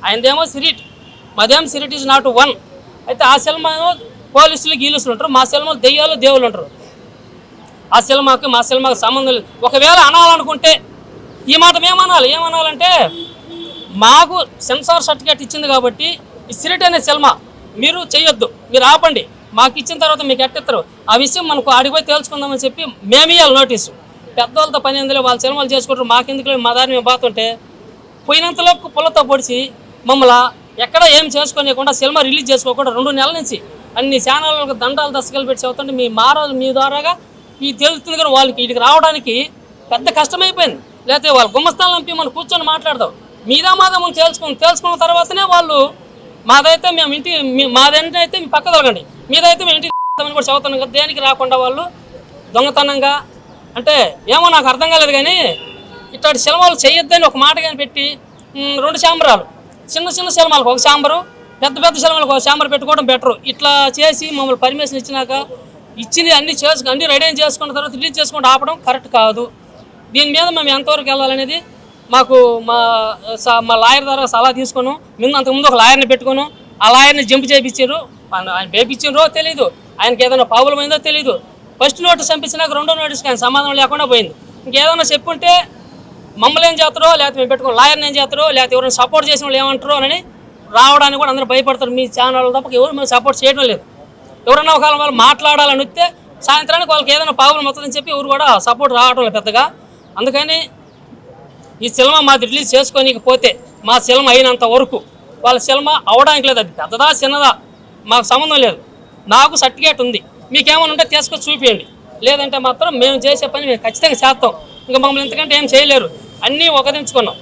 ఆయనదేమో సిరిట్, మాదేమో సిరిట్ is not one. అయితే ఆ cinema పోలీసులు గీలుసులు ఉంటారు, మా సినిమాలు దెయ్యాలు దేవుళ్ళు ఉంటారు. ఆ సినిమాకి మా సినిమాకి సంబంధం లేదు. ఒకవేళ అనాలనుకుంటే ఈ మాట ఏమనాలంటే మాకు సెన్సార్ సర్టిఫికేట్ ఇచ్చింది కాబట్టి ఈ సిరిట్ అనే సినిమా మీరు చేయొద్దు, మీరు ఆపండి, మాకు ఇచ్చిన తర్వాత మీకు ఎట్టిస్తారు ఆ విషయం మనకు ఆడిపోయి తేల్చుకుందామని చెప్పి మేము ఇవ్వాలి నోటీసు. పెద్దవాళ్ళతో పని ఎందులో, వాళ్ళ సినిమాలు చేసుకుంటారు, మాకెందుకు మా దారి మేము బాతుంటే పోయినంతలోపు పుల్లతో పొడిచి మమ్మల్ని ఎక్కడ ఏం చేసుకోనియకుండా సినిమా రిలీజ్ చేసుకోకుండా 2 నెలల నుంచి అన్ని ఛానళ్ళకు దండాలు దశకలు పెట్టి చదువుతుంటే మీ ద్వారాగా ఈ తెలుస్తుంది. కానీ వాళ్ళకి వీటికి రావడానికి పెద్ద కష్టమైపోయింది. లేకపోతే వాళ్ళు గుమ్మస్థానం నంపి మనం కూర్చొని మాట్లాడదాం, మాదా మనం తెలుసుకున్న తర్వాతనే వాళ్ళు మాదైతే మేము మాదంటే మీ పక్క తొలగండి, మీదైతే మేము ఇంటికి కూడా చదువుతున్నాం కదా. దేనికి రాకుండా వాళ్ళు దొంగతనంగా అంటే ఏమో నాకు అర్థం కాలేదు. కానీ ఇట్లాంటి సినిమాలు చేయొద్దని ఒక మాట కానీ పెట్టి 2 ఛాంబరాలు, చిన్న సినిమాలకు ఒక ఛాంబరు, పెద్ద సినిమాలకు ఒక ఛాంబర్ పెట్టుకోవడం బెటరు. ఇట్లా చేసి మమ్మల్ని పర్మిషన్ ఇచ్చినాక ఇచ్చింది అన్నీ రెడీ చేసుకున్న తర్వాత రిలీజ్ చేసుకుంటూ ఆపడం కరెక్ట్ కాదు. దీని మీద మేము ఎంతవరకు వెళ్ళాలనేది మాకు మా లాయర్ ద్వారా సలహా తీసుకున్నాం. అంతకుముందు ఒక లాయర్ని పెట్టుకున్నాం, ఆ లాయర్ని జంప్ చేయించారు. ఆయన బేపించారో తెలీదు, ఆయనకి ఏదైనా పావులమైందో తెలీదు. ఫస్ట్ నోటీస్ పంపించినాక 2వ నోటీస్కి ఆయన సమాధానం లేకుండా పోయింది. ఇంకేదైనా చెప్పుంటే మమ్మల్ని ఏం చేస్తారో, లేకపోతే మేము పెట్టుకున్న లాయర్ని ఏం చేస్తారో, లేకపోతే ఎవరైనా సపోర్ట్ చేసిన వాళ్ళు ఏమంటారో అని రావడానికి కూడా అందరూ భయపడతారు. మీ ఛానల్ తప్ప ఎవరు మేము సపోర్ట్ చేయడం లేదు. ఎవరన్నా ఒక వాళ్ళు మాట్లాడాలని వస్తే సాయంత్రానికి వాళ్ళకి ఏదైనా పావులు మొత్తం చెప్పి ఎవరు కూడా సపోర్ట్ రావడం లేదు పెద్దగా. అందుకని ఈ సినిమా మాది రిలీజ్ చేసుకోనికపోతే మా సినిమా అయినంత వరకు వాళ్ళ సినిమా అవడానికి లేదు. అది పెద్దదా చిన్నదా మాకు సంబంధం లేదు. నాకు సర్టిఫికేట్ ఉంది, మీకేమైనా ఉంటే తీసుకొచ్చి చూపించండి. లేదంటే మాత్రం మేము చేసే పని మేము ఖచ్చితంగా చేస్తాం. ఇంకా మమ్మల్ని ఎంతకంటే ఏం చేయలేరు, అన్నీ ఒకదించుకున్నాం.